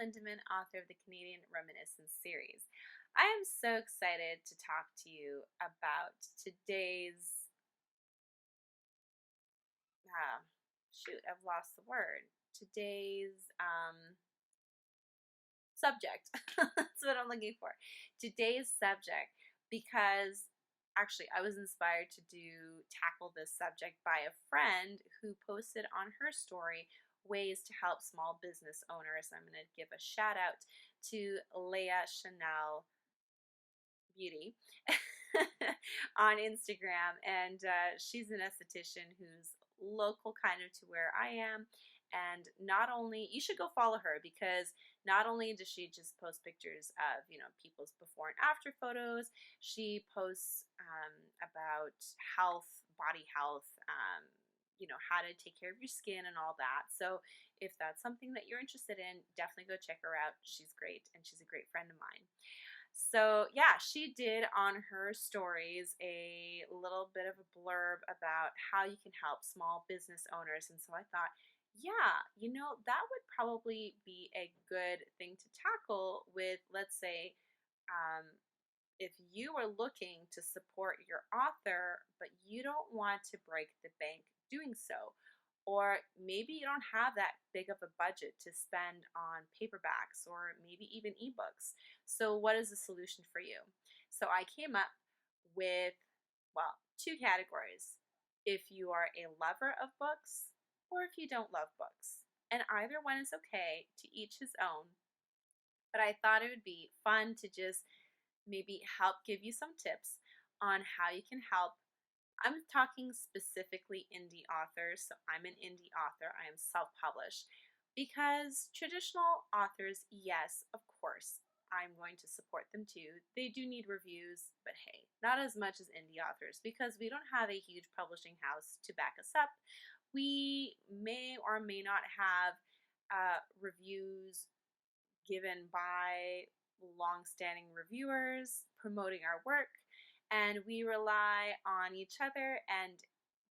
Lindeman, author of the Canadian Reminiscence series. I am so excited to talk to you about today's, I've lost the word. Today's subject. That's what I'm looking for. Today's subject, because actually I was inspired to tackle this subject by a friend who posted on her story ways to help small business owners. I'm going to give a shout out to Leah Beauty on Instagram, and she's an esthetician who's local kind of to where I am. And not only, you should go follow her, because not only does she just post pictures of, people's before and after photos, she posts about health, body health, how to take care of your skin and all that. So if that's something that you're interested in, definitely go check her out. She's great, and she's a great friend of mine. So yeah, she did on her stories a little bit of a blurb about how you can help small business owners. And so I thought, yeah, that would probably be a good thing to tackle with, let's say, if you are looking to support your author, but you don't want to break the bank doing so. Or maybe you don't have that big of a budget to spend on paperbacks or maybe even ebooks. So what is the solution for you? So I came up with, two categories. If you are a lover of books or if you don't love books. And either one is okay, to each his own. But I thought it would be fun to just maybe help give you some tips on how you can help. I'm talking specifically indie authors, so I'm an indie author. I am self-published, because traditional authors, yes, of course, I'm going to support them too. They do need reviews, but hey, not as much as indie authors, because we don't have a huge publishing house to back us up. We may or may not have reviews given by long-standing reviewers promoting our work, and we rely on each other and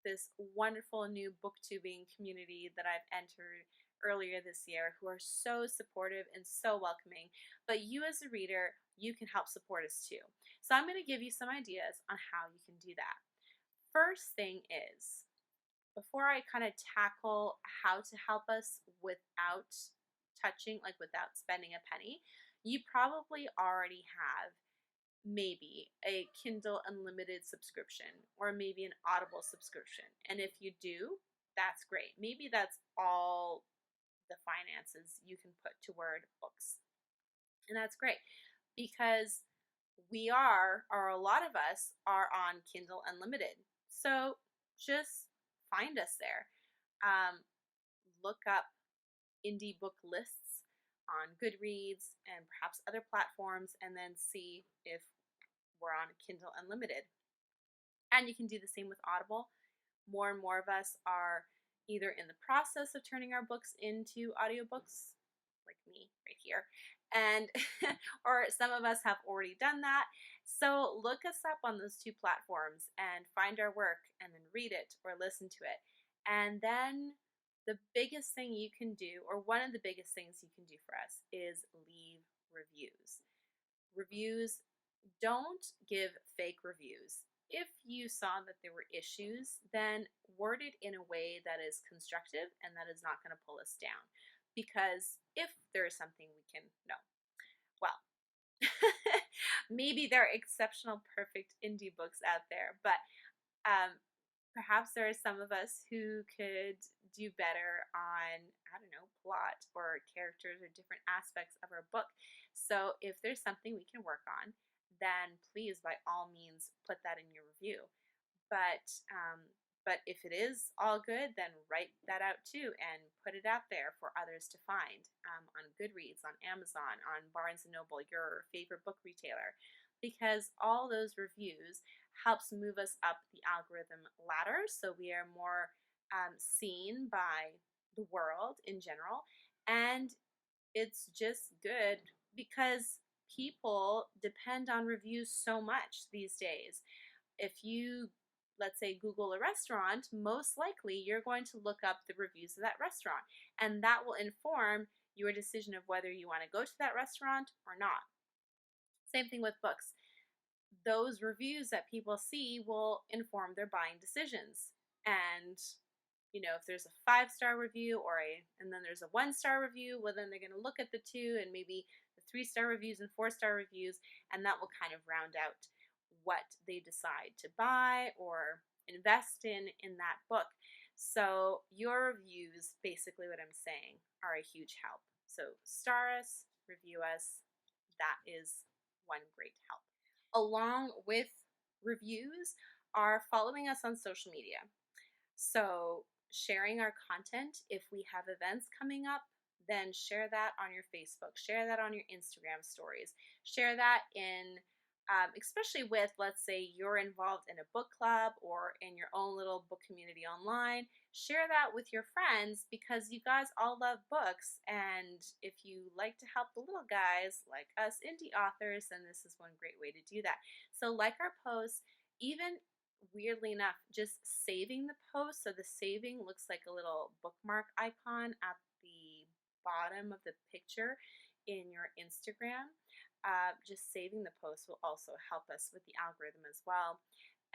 this wonderful new booktubing community that I've entered earlier this year, who are so supportive and so welcoming. But you as a reader, you can help support us too. So I'm going to give you some ideas on how you can do that. First thing is, before I kind of tackle how to help us without without spending a penny, you probably already have maybe a Kindle Unlimited subscription or maybe an Audible subscription. And if you do, that's great. Maybe that's all the finances you can put toward books. And that's great, because a lot of us are on Kindle Unlimited. So just find us there. Look up indie book lists on Goodreads and perhaps other platforms, and then see if we're on Kindle Unlimited. And you can do the same with Audible. More and more of us are either in the process of turning our books into audiobooks, like me right here, and or some of us have already done that. So look us up on those two platforms and find our work and then read it or listen to it. And then the biggest thing you can do, or one of the biggest things you can do for us, is leave reviews. Reviews, don't give fake reviews. If you saw that there were issues, then word it in a way that is constructive and that is not going to pull us down. Because if there is something we can know, well, maybe there are exceptional, perfect indie books out there, but perhaps there are some of us who could do better on, plot or characters or different aspects of our book. So if there's something we can work on, then please, by all means, put that in your review. But if it is all good, then write that out too and put it out there for others to find on Goodreads, on Amazon, on Barnes & Noble, your favorite book retailer, because all those reviews helps move us up the algorithm ladder, so we are more seen by the world in general. And it's just good because people depend on reviews so much these days. If you, let's say, Google a restaurant, most likely you're going to look up the reviews of that restaurant, and that will inform your decision of whether you want to go to that restaurant or not. Same thing with books. Those reviews that people see will inform their buying decisions. And if there's a 5-star review and then there's a 1-star review, well, then they're going to look at the 2 and maybe the 3-star reviews and 4-star reviews, and that will kind of round out what they decide to buy or invest in that book. So your reviews, basically what I'm saying, are a huge help. So star us, review us. That is one great help. Along with reviews are following us on social media. So sharing our content. If we have events coming up, then share that on your Facebook, share that on your Instagram stories, share that in, especially with, let's say you're involved in a book club or in your own little book community online, share that with your friends, because you guys all love books, and if you like to help the little guys like us indie authors, then this is one great way to do that. So like our posts, even weirdly enough, just saving the post, so the saving looks like a little bookmark icon at the bottom of the picture in your Instagram. Just saving the post will also help us with the algorithm as well.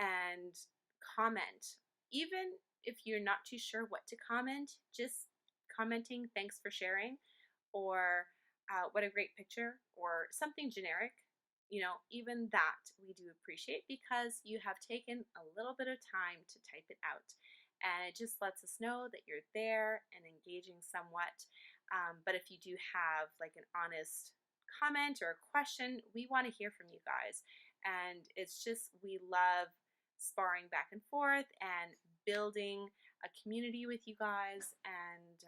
And comment. Even if you're not too sure what to comment, just commenting thanks for sharing, or what a great picture, or something generic. Even that we do appreciate, because you have taken a little bit of time to type it out, and it just lets us know that you're there and engaging somewhat. But if you do have like an honest comment or a question, we want to hear from you guys. And it's just, we love sparring back and forth and building a community with you guys. And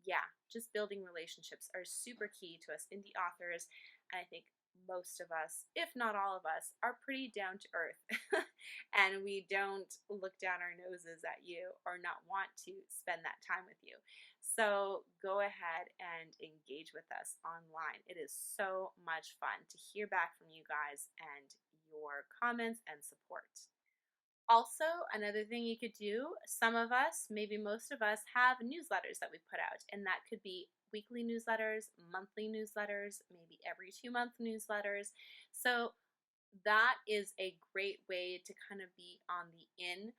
yeah, just building relationships are super key to us indie authors. And I think most of us, if not all of us, are pretty down to earth and we don't look down our noses at you or not want to spend that time with you. So go ahead and engage with us online. It is so much fun to hear back from you guys and your comments and support. Also, another thing you could do, some of us, maybe most of us, have newsletters that we put out, and that could be weekly newsletters, monthly newsletters, maybe every 2-month newsletters. So that is a great way to kind of be on the in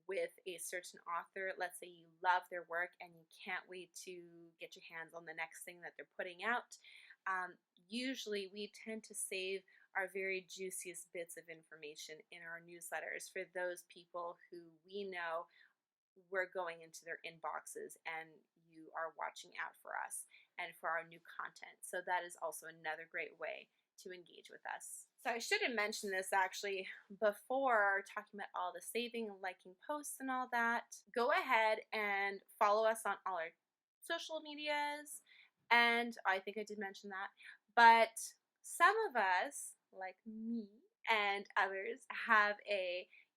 with a certain author. Let's say you love their work and you can't wait to get your hands on the next thing that they're putting out. Usually we tend to save our very juiciest bits of information in our newsletters for those people who we know we're going into their inboxes and you are watching out for us and for our new content. So that is also another great way to engage with us. So I should have mentioned this actually before talking about all the saving and liking posts and all that. Go ahead and follow us on all our social medias, and I think I did mention that, but some of us, like me and others, have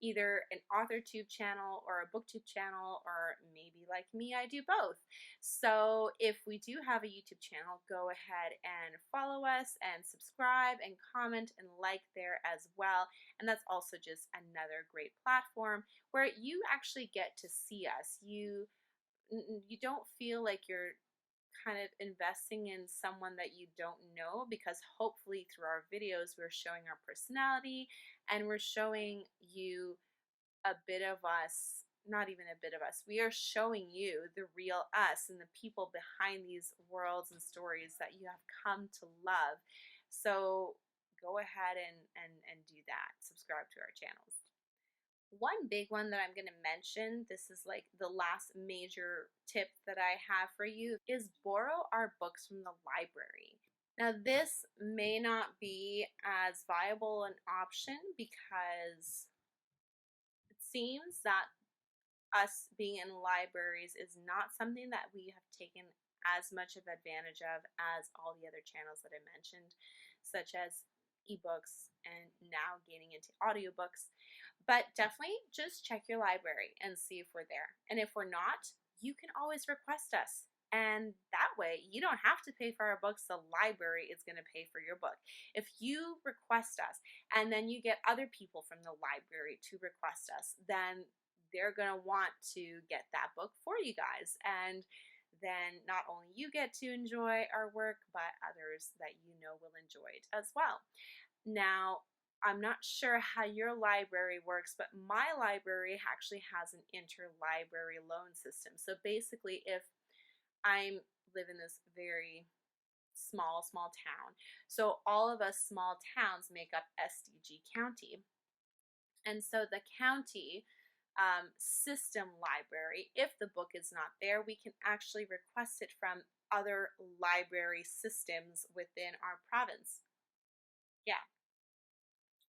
either an AuthorTube channel or a BookTube channel, or maybe like me, I do both. So if we do have a YouTube channel, go ahead and follow us and subscribe and comment and like there as well. And that's also just another great platform where you actually get to see us. You don't feel like you're kind of investing in someone that you don't know, because hopefully through our videos we're showing our personality and we're showing you a bit of us, not even a bit of us, we are showing you the real us and the people behind these worlds and stories that you have come to love. So go ahead and do that. Subscribe to our channels. One big one that I'm going to mention, this is like the last major tip that I have for you, is borrow our books from the library. Now this may not be as viable an option because it seems that us being in libraries is not something that we have taken as much of advantage of as all the other channels that I mentioned, such as ebooks and now getting into audiobooks. But definitely just check your library and see if we're there. And if we're not, you can always request us. And that way you don't have to pay for our books. The library is going to pay for your book. If you request us and then you get other people from the library to request us, then they're going to want to get that book for you guys. And then not only you get to enjoy our work, but others that you know will enjoy it as well. Now, I'm not sure how your library works, but my library actually has an interlibrary loan system. So basically, if I live in this very small town, so all of us small towns make up SDG County. And so the county system library, if the book is not there, we can actually request it from other library systems within our province. Yeah,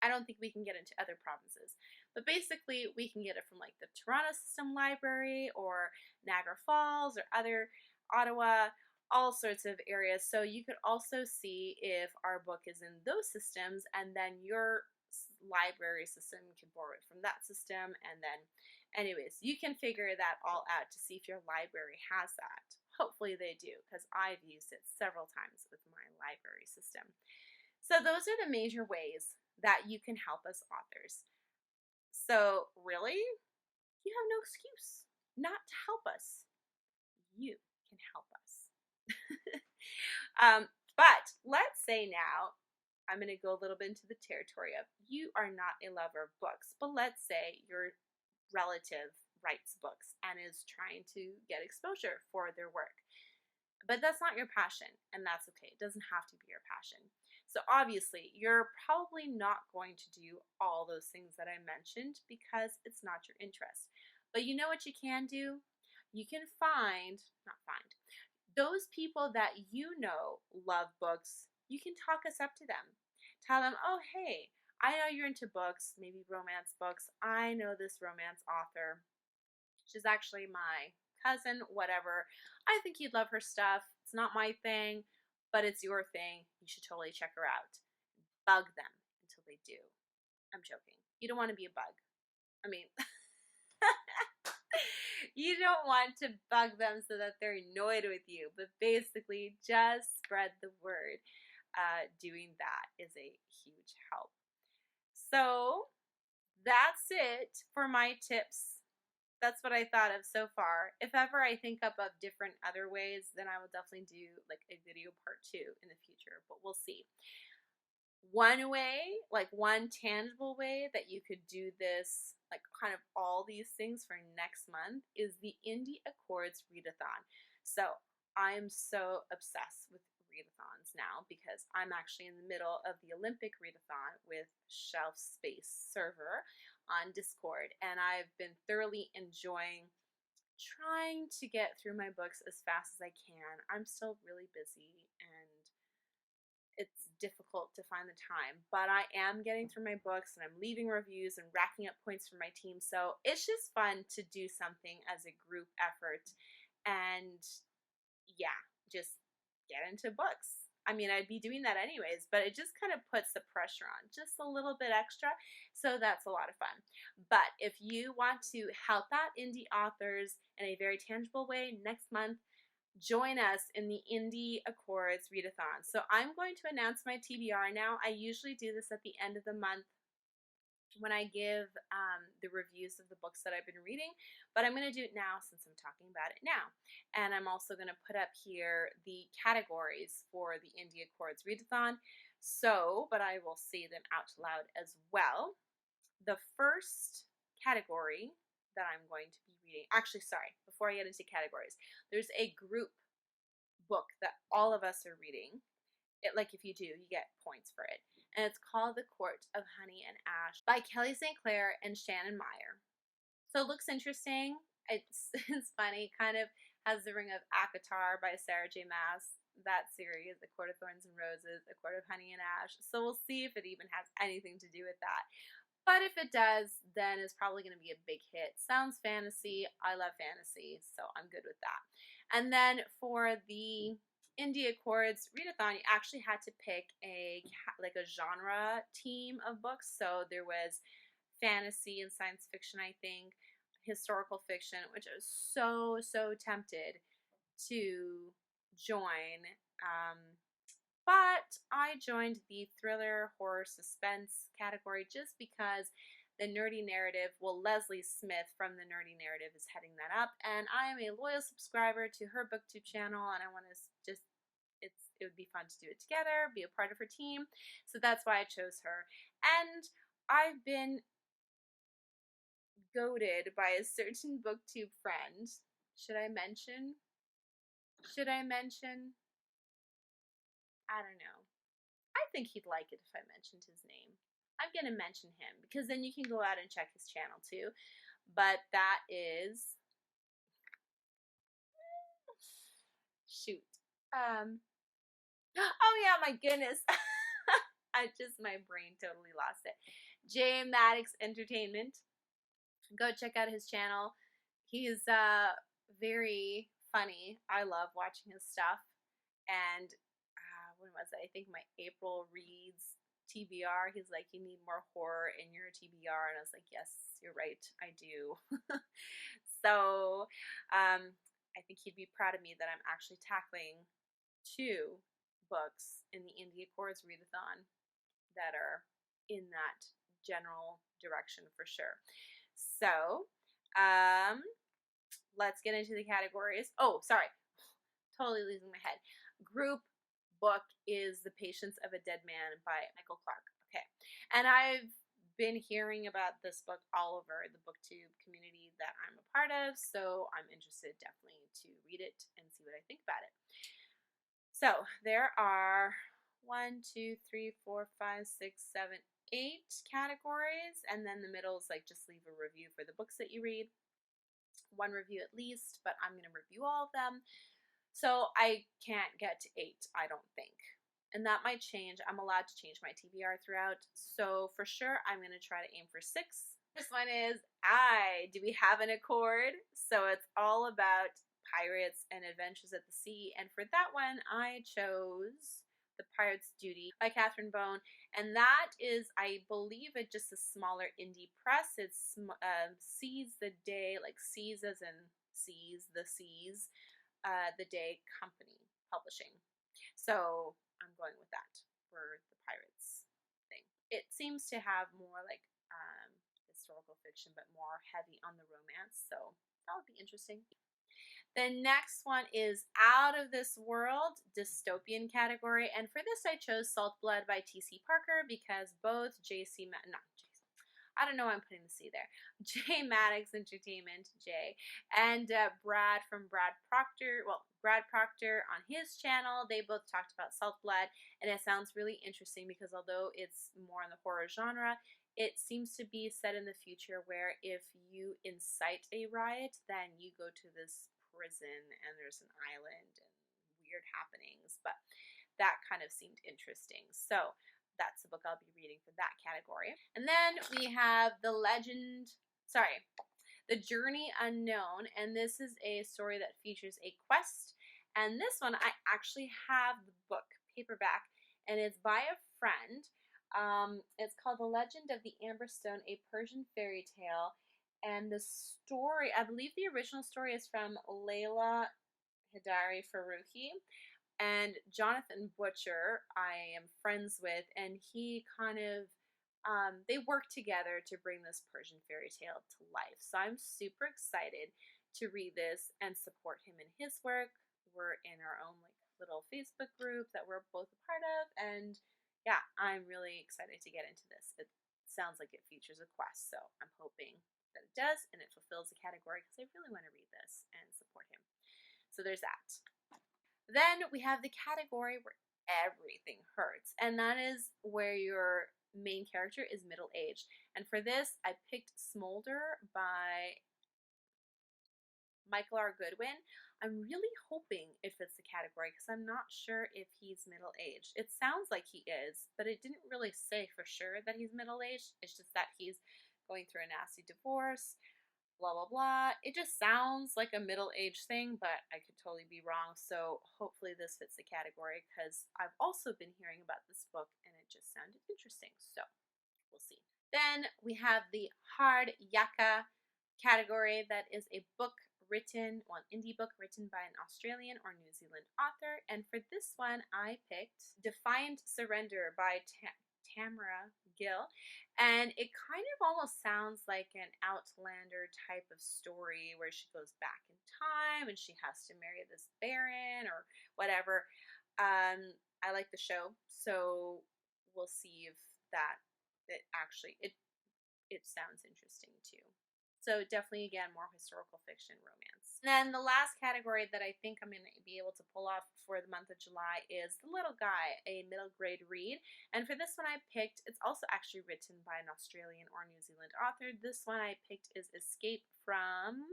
I don't think we can get into other provinces, but basically we can get it from like the Toronto System Library or Niagara Falls or other Ottawa, all sorts of areas. So you could also see if our book is in those systems, and then your library system can borrow it from that system. And then anyways, you can figure that all out to see if your library has that. Hopefully they do, because I've used it several times with my library system. So those are the major ways that you can help us authors. So really, you have no excuse not to help us. You can help us. But let's say now, I'm going to go a little bit into the territory of you are not a lover of books, but let's say your relative writes books and is trying to get exposure for their work. But that's not your passion, and that's okay. It doesn't have to be your passion. So obviously, you're probably not going to do all those things that I mentioned because it's not your interest. But you know what you can do? You can not find, those people that you know love books. You can talk us up to them. Tell them, oh, hey, I know you're into books, maybe romance books. I know this romance author. She's actually my cousin, whatever. I think you'd love her stuff. It's not my thing, but it's your thing. You should totally check her out. Bug them until they do. I'm joking. You don't want to be a bug. I mean, you don't want to bug them so that they're annoyed with you, but basically just spread the word. Doing that is a huge help. So that's it for my tips. That's what I thought of so far. If ever I think up of different other ways, then I will definitely do like a video part 2 in the future, but we'll see. One way, like one tangible way that you could do this, like kind of all these things for next month, is the Indie Accords Readathon. So I'm so obsessed with readathons now because I'm actually in the middle of the Olympic readathon with Shelf Space server on Discord, and I've been thoroughly enjoying trying to get through my books as fast as I can. I'm still really busy and it's difficult to find the time, but I am getting through my books and I'm leaving reviews and racking up points for my team. So it's just fun to do something as a group effort and yeah, just get into books. I mean, I'd be doing that anyways, but it just kind of puts the pressure on just a little bit extra. So that's a lot of fun. But if you want to help out indie authors in a very tangible way next month, join us in the Indie Accords Readathon. So I'm going to announce my TBR now. I usually do this at the end of the month when I give the reviews of the books that I've been reading, but I'm going to do it now since I'm talking about it now. And I'm also going to put up here the categories for the Indie Accords Readathon. So, but I will say them out loud as well. The first category that I'm going to be reading, actually, sorry, before I get into categories, there's a group book that all of us are reading. Like if you do, you get points for it. And it's called The Court of Honey and Ash by Kelly St. Clair and Shannon Meyer. So it looks interesting. It's funny. It kind of has the ring of ACOTAR by Sarah J. Maas, that series, A Court of Thorns and Roses, A Court of Honey and Ash. So we'll see if it even has anything to do with that. But if it does, then it's probably going to be a big hit. Sounds fantasy. I love fantasy, so I'm good with that. And then for the Indie Accords Readathon, you actually had to pick a genre team of books. So there was fantasy and science fiction, I think, historical fiction, which I was so tempted to join. But I joined the thriller, horror, suspense category just because the Nerdy Narrative. Well, Leslie Smith from the Nerdy Narrative is heading that up, and I am a loyal subscriber to her booktube channel, and I want to just, it would be fun to do it together, be a part of her team, so that's why I chose her. And I've been goaded by a certain booktube friend. Should I mention? I don't know. I think he'd like it if I mentioned his name. I'm going to mention him because then you can go out and check his channel too. But that is... Shoot. Oh yeah, my goodness. My brain totally lost it. Maddux Entertainment. Go check out his channel. He's very funny. I love watching his stuff. And when was it? I think my April Reads TBR. He's like, you need more horror in your TBR. And I was like, yes, you're right. I do. So I think he'd be proud of me that I'm actually tackling 2 books in the Indie Accords Readathon that are in that general direction for sure. So let's get into the categories. Oh, sorry. Totally losing my head. Group book is The Patience of a Dead Man by Michael Clark. Okay. And I've been hearing about this book all over the booktube community that I'm a part of, so I'm interested definitely to read it and see what I think about it. So there are 1, 2, 3, 4, 5, 6, 7, 8 categories, and then the middle is like just leave a review for the books that you read. 1 review at least, but I'm going to review all of them. So I can't get to 8, I don't think. And that might change. I'm allowed to change my TBR throughout. So for sure, I'm going to try to aim for 6. This one is Do We Have an Accord? So it's all about pirates and adventures at the sea. And for that one, I chose The Pirate's Duty by Catherine Bone. And that is, I believe, just a smaller indie press. It's Seize the Day, like seize as in seize the seas. The Day Company Publishing. So I'm going with that for the pirates thing. It seems to have more like historical fiction, but more heavy on the romance. So that would be interesting. The next one is Out of This World, dystopian category. And for this, I chose Salt Blood by T.C. Parker because both I don't know why I'm putting the C there. Maddux Entertainment, and Brad from Brad Proctor on his channel, they both talked about Salt Blood, and it sounds really interesting because although it's more in the horror genre, it seems to be set in the future where if you incite a riot, then you go to this prison and there's an island and weird happenings, but that kind of seemed interesting. So that's the book I'll be reading for that category. And then we have The Journey Unknown, and this is a story that features a quest. And this one, I actually have the book paperback, and it's by a friend. It's called The Legend of the Amber Stone, a Persian fairy tale. And the story, I believe the original story is from Leila Hidari Faruqi. And Jonathan Butcher, I am friends with, and he kind of, they work together to bring this Persian fairy tale to life. So I'm super excited to read this and support him in his work. We're in our own like little Facebook group that we're both a part of, and yeah, I'm really excited to get into this. It sounds like it features a quest, so I'm hoping that it does and it fulfills the category because I really want to read this and support him. So there's that. Then we have the category where everything hurts, and that is where your main character is middle-aged. And for this, I picked Smolder by Michael R. Goodwin. I'm really hoping it fits the category because I'm not sure if he's middle-aged. It sounds like he is, but it didn't really say for sure that he's middle-aged. It's just that he's going through a nasty divorce, blah, blah, blah. It just sounds like a middle-aged thing, but I could totally be wrong. So hopefully this fits the category because I've also been hearing about this book and it just sounded interesting. So we'll see. Then we have the Hard Yaka category. That is a book written, well, an indie book written by an Australian or New Zealand author. And for this one, I picked Defiant Surrender by Tamara Gill, and it kind of almost sounds like an Outlander type of story where she goes back in time and she has to marry this baron or whatever. I like the show, so we'll see if that actually it sounds interesting too. So definitely, again, more historical fiction romance. And then the last category that I think I'm going to be able to pull off for the month of July is The Little Guy, a middle grade read. And for this one I picked, it's also actually written by an Australian or New Zealand author. This one I picked is Escape from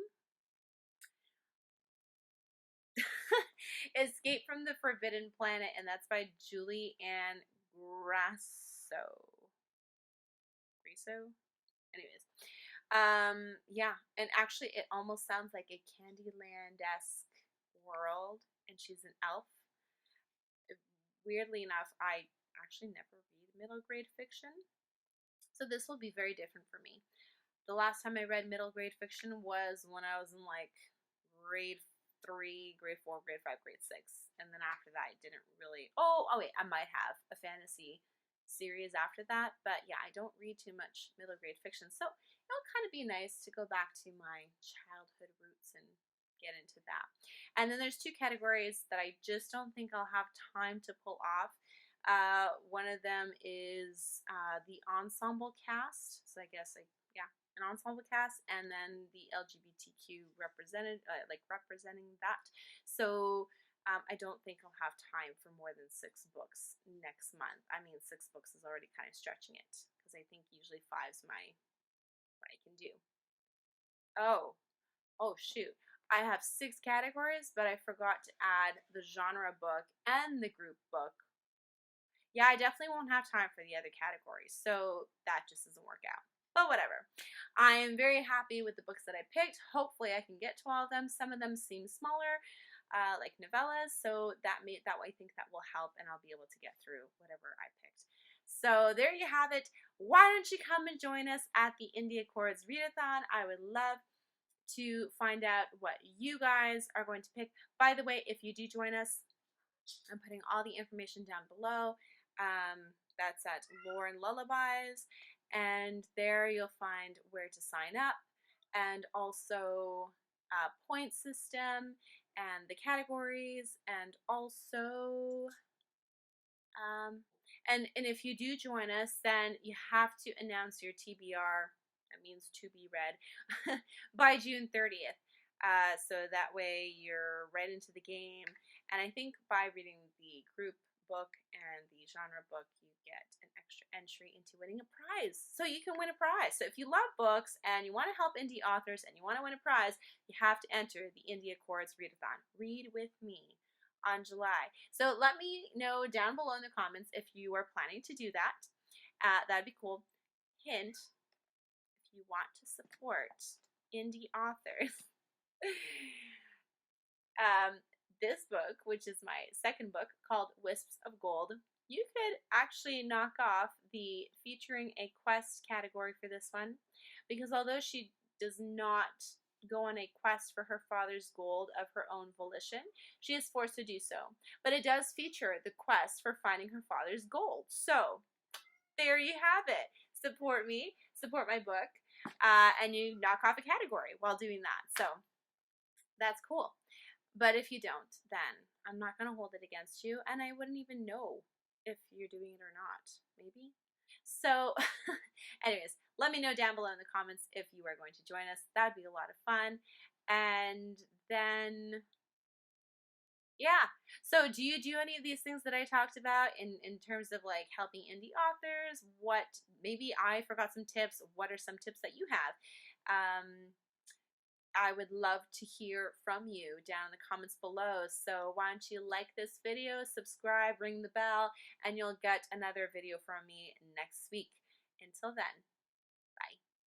Escape from the Forbidden Planet, and that's by Julie Ann Grasso. Anyways. Yeah, and actually it almost sounds like a Candyland-esque world, and she's an elf. Weirdly enough, I actually never read middle grade fiction, so this will be very different for me. The last time I read middle grade fiction was when I was in like grade 3, grade 4, grade 5, grade 6, and then after that I didn't really. Oh wait, I might have a fantasy series after that, but yeah, I don't read too much middle grade fiction, so it'll kind of be nice to go back to my childhood roots and get into that. And then there's 2 categories that I just don't think I'll have time to pull off. One of them is the ensemble cast, so I guess yeah, an ensemble cast, and then the LGBTQ represented, representing that. So I don't think I'll have time for more than 6 books next month. I mean, 6 books is already kind of stretching it, because I think usually 5's what I can do. Oh shoot. I have 6 categories, but I forgot to add the genre book and the group book. Yeah, I definitely won't have time for the other categories, so that just doesn't work out. But whatever. I am very happy with the books that I picked. Hopefully I can get to all of them. Some of them seem smaller, like novellas, so that I think that will help, and I'll be able to get through whatever I picked. So there you have it. Why don't you come and join us at the Indie Accords Readathon? I would love to find out what you guys are going to pick. By the way, if you do join us, I'm putting all the information down below. That's at Lore Lullabies, and there you'll find where to sign up, and also point system, and the categories, and also and if you do join us, then you have to announce your TBR, that means to be read, by June 30th. So that way you're right into the game. And I think by reading the group book and the genre book, you get an extra entry into winning a prize. So you can win a prize. So if you love books and you want to help indie authors and you want to win a prize, you have to enter the Indie Accords Readathon. Read with me on July. So let me know down below in the comments if you are planning to do that. That'd be cool. Hint, if you want to support indie authors, this book, which is my second book called Wisps of Gold, you could actually knock off the featuring a quest category for this one, because although she does not go on a quest for her father's gold of her own volition, she is forced to do so. But it does feature the quest for finding her father's gold. So there you have it. Support me, support my book, and you knock off a category while doing that. So that's cool. But if you don't, then I'm not going to hold it against you, and I wouldn't even know if you're doing it or not. Maybe? So, anyways, let me know down below in the comments if you are going to join us. That'd be a lot of fun. And then, yeah. So do you do any of these things that I talked about in terms of like helping indie authors? What, maybe I forgot some tips. What are some tips that you have? I would love to hear from you down in the comments below. So why don't you like this video, subscribe, ring the bell, and you'll get another video from me next week. Until then.